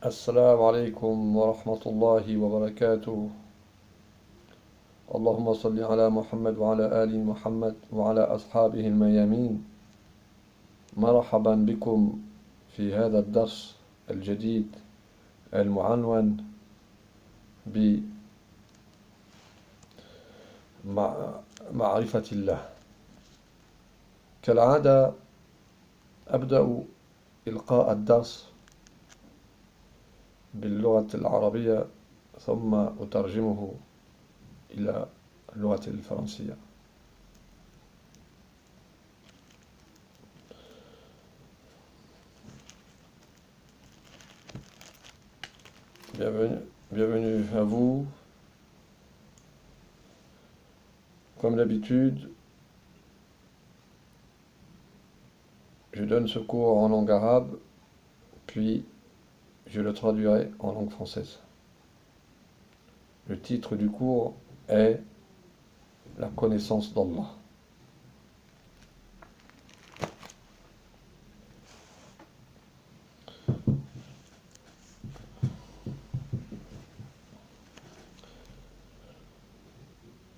السلام عليكم ورحمة الله وبركاته. اللهم صل على محمد وعلى آل محمد وعلى أصحابه الميامين. مرحبا بكم في هذا الدرس الجديد المعنون بمعرفة الله. كالعادة أبدأ إلقاء الدرس باللغة العربية ثم أترجمه إلى اللغة الفرنسية. Bienvenue à vous. Comme d'habitude, je donne ce cours en langue arabe, puis je le traduirai en langue française. Le titre du cours est La connaissance d'Allah.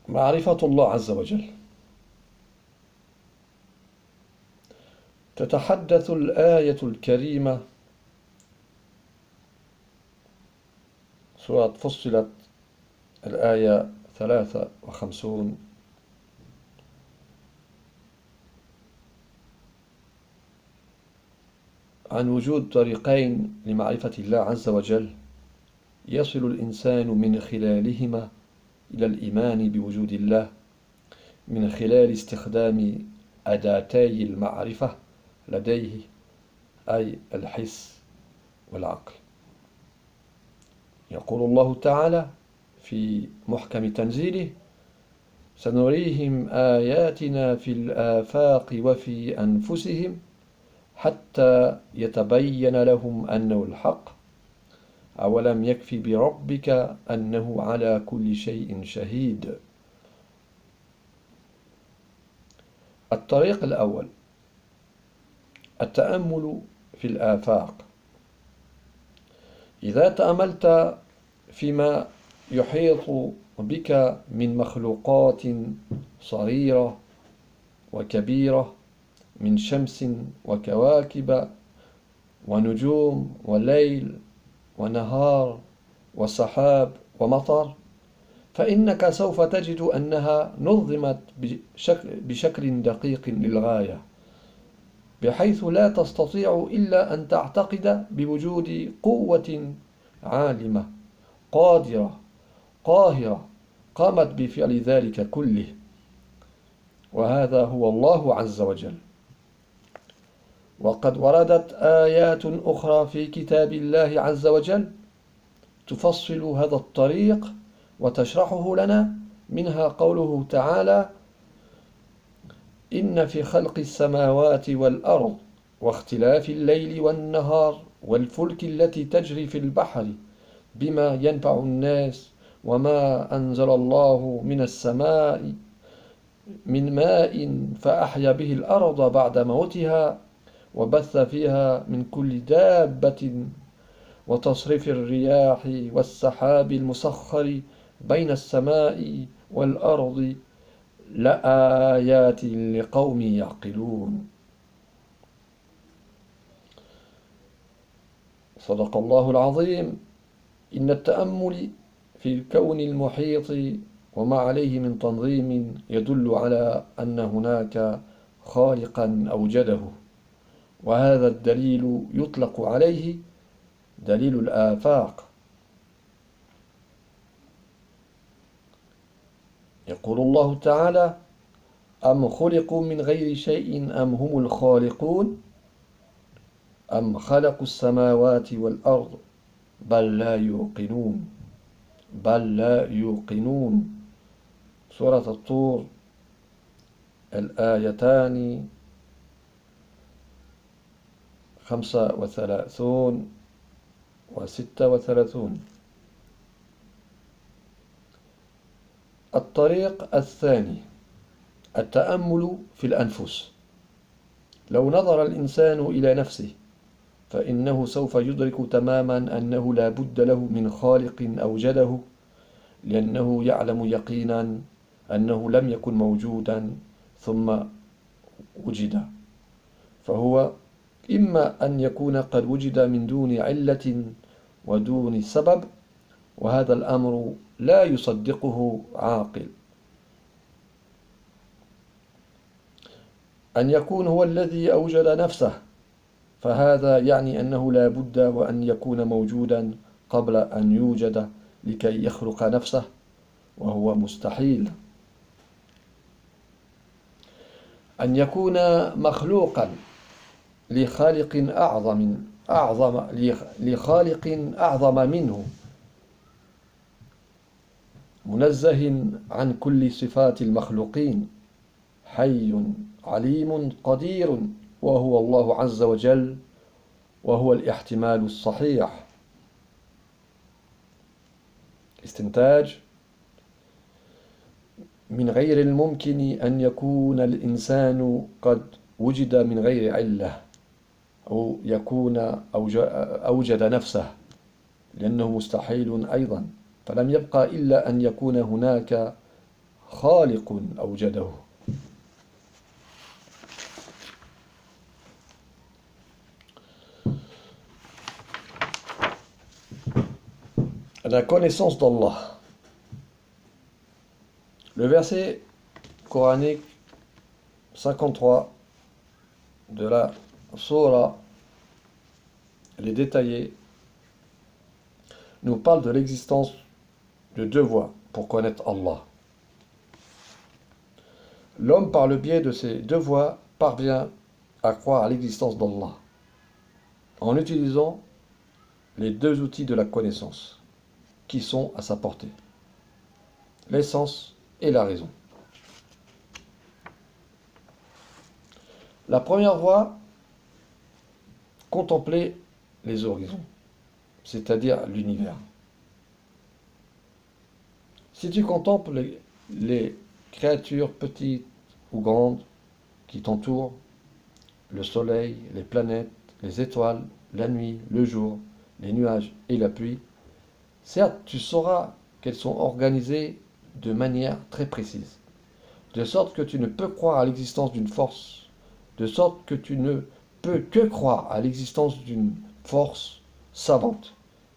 معرفة الله عز وجل. تتحدث الآية الكريمة سورة فصلت الآية 53 عن وجود طريقين لمعرفة الله عز وجل يصل الإنسان من خلالهما إلى الإيمان بوجود الله من خلال استخدام أداتي المعرفة لديه، أي الحس والعقل. يقول الله تعالى في محكم تنزيله: سنريهم آياتنا في الآفاق وفي أنفسهم حتى يتبين لهم أنه الحق أولم يكف بربك أنه على كل شيء شهيد. الطريق الأول التأمل في الآفاق. إذا تأملت فيما يحيط بك من مخلوقات صغيرة وكبيرة، من شمس وكواكب ونجوم وليل ونهار وسحاب ومطر، فإنك سوف تجد أنها نظمت بشكل دقيق للغاية، بحيث لا تستطيع إلا أن تعتقد بوجود قوة عالمة قادرة قاهرة قامت بفعل ذلك كله، وهذا هو الله عز وجل. وقد وردت آيات أخرى في كتاب الله عز وجل تفصل هذا الطريق وتشرحه لنا، منها قوله تعالى: إن في خلق السماوات والأرض واختلاف الليل والنهار والفلك التي تجري في البحر بما ينفع الناس وما أنزل الله من السماء من ماء فأحيا به الأرض بعد موتها وبث فيها من كل دابة وتصريف الرياح والسحاب المسخر بين السماء والأرض لآيات لقوم يعقلون. صدق الله العظيم. إن التأمل في الكون المحيط وما عليه من تنظيم يدل على أن هناك خالقا أوجده، وهذا الدليل يطلق عليه دليل الآفاق. يقول الله تعالى: أم خلقوا من غير شيء أم هم الخالقون أم خلقوا السماوات والأرض بل لا يوقنون سورة الطور الآيتان 35 و36. الطريق الثاني التأمل في الأنفس. لو نظر الإنسان إلى نفسه فإنه سوف يدرك تماما أنه لا بد له من خالق أوجده لأنه يعلم يقينا أنه لم يكن موجودا ثم وجد فهو إما أن يكون قد وجد من دون علة ودون سبب وهذا الأمر لا يصدقه عاقل أن يكون هو الذي أوجد نفسه فهذا يعني أنه لا بد وأن يكون موجودا قبل أن يوجد لكي يخلق نفسه وهو مستحيل أن يكون مخلوقا لخالق أعظم منه منزه عن كل صفات المخلوقين حي عليم قدير وهو الله عز وجل وهو الاحتمال الصحيح استنتاج من غير الممكن أن يكون الإنسان قد وجد من غير علة أو يكون أوجد نفسه لأنه مستحيل أيضا فلم يبقى إلا أن يكون هناك خالق أوجده La connaissance d'Allah. Le verset coranique 53 de la Sourate, les détaillés, nous parle de l'existence de deux voies pour connaître Allah. L'homme, par le biais de ces deux voies, parvient à croire à l'existence d'Allah en utilisant les deux outils de la connaissance qui sont à sa portée, l'essence et la raison. La première voie, contempler les horizons, c'est-à-dire l'univers. Si tu contemples les créatures petites ou grandes qui t'entourent, le soleil, les planètes, les étoiles, la nuit, le jour, les nuages et la pluie, certes, tu sauras qu'elles sont organisées de manière très précise, de sorte que tu ne peux croire à l'existence d'une force, de sorte que tu ne peux que croire à l'existence d'une force savante,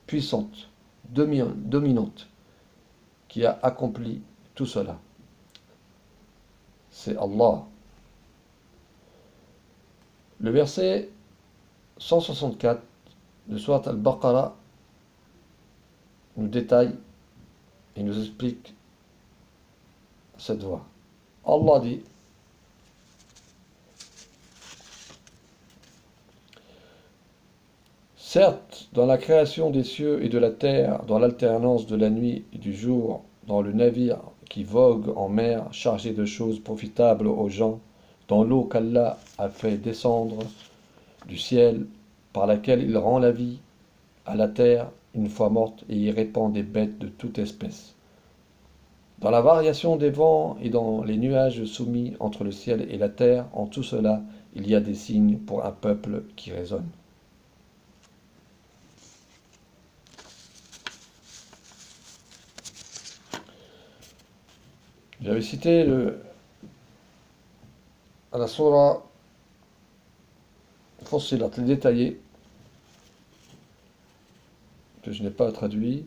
puissante, dominante, qui a accompli tout cela. C'est Allah. Le verset 164 de Surat al-Baqarah nous détaille et nous explique cette voie. Allah dit certes, dans la création des cieux et de la terre, dans l'alternance de la nuit et du jour, dans le navire qui vogue en mer chargé de choses profitables aux gens, dans l'eau qu'Allah a fait descendre du ciel, par laquelle il rend la vie à la terre une fois morte et y répand des bêtes de toute espèce. Dans la variation des vents et dans les nuages soumis entre le ciel et la terre, en tout cela, il y a des signes pour un peuple qui raisonne. J'avais cité à la Sourate Fussilat, les détaillés, que je n'ai pas traduit.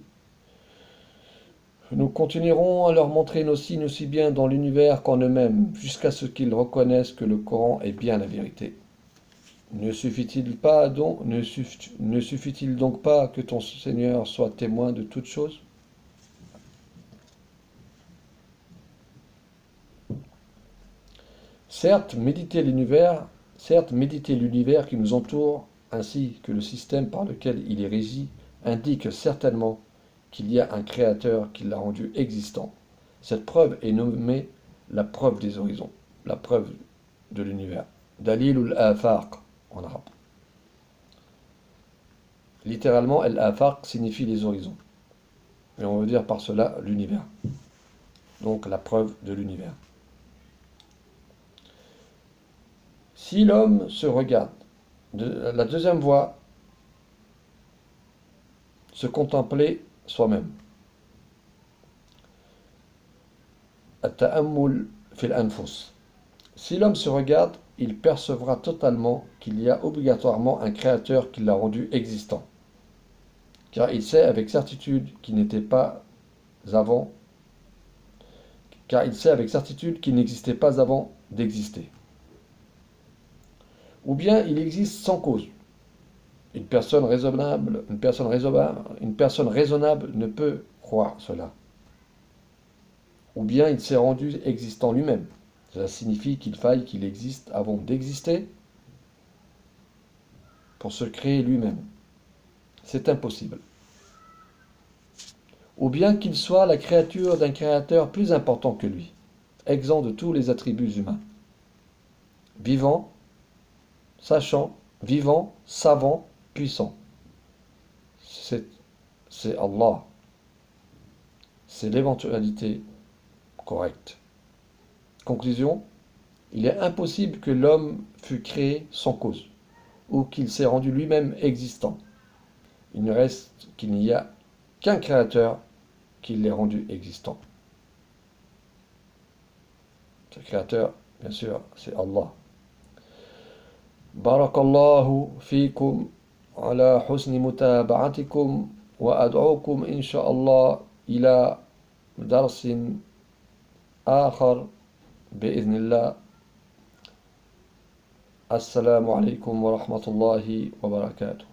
Nous continuerons à leur montrer nos signes aussi bien dans l'univers qu'en eux-mêmes, jusqu'à ce qu'ils reconnaissent que le Coran est bien la vérité. Ne suffit-il donc pas que ton Seigneur soit témoin de toutes choses? Certes, méditer l'univers qui nous entoure, ainsi que le système par lequel il est régi, indique certainement qu'il y a un créateur qui l'a rendu existant. Cette preuve est nommée la preuve des horizons, la preuve de l'univers. Dalilul afaq en arabe. Littéralement, al-afaq signifie les horizons. Et on veut dire par cela l'univers. Donc la preuve de l'univers. Si l'homme se regarde, la deuxième voie se contempler soi-même. At-ta'ammul fil anfus. Si l'homme se regarde, il percevra totalement qu'il y a obligatoirement un créateur qui l'a rendu existant, car il sait avec certitude qu'il n'était pas avant, car il sait avec certitude qu'il n'existait pas avant d'exister. Ou bien il existe sans cause. Une personne raisonnable ne peut croire cela. Ou bien il s'est rendu existant lui-même. Cela signifie qu'il faille qu'il existe avant d'exister pour se créer lui-même. C'est impossible. Ou bien qu'il soit la créature d'un créateur plus important que lui, exempt de tous les attributs humains. Vivant, sachant, vivant, savant, puissant. C'est Allah. C'est l'éventualité correcte. Conclusion, il est impossible que l'homme fût créé sans cause, ou qu'il s'est rendu lui-même existant. Il ne reste qu'il n'y a qu'un créateur qui l'ait rendu existant. Ce créateur, bien sûr, c'est Allah. Barakallahu fikum ala husni mutaba'atikum wa ad'ukum insha'Allah ila darsin آخر بإذن الله. السلام عليكم ورحمة الله وبركاته.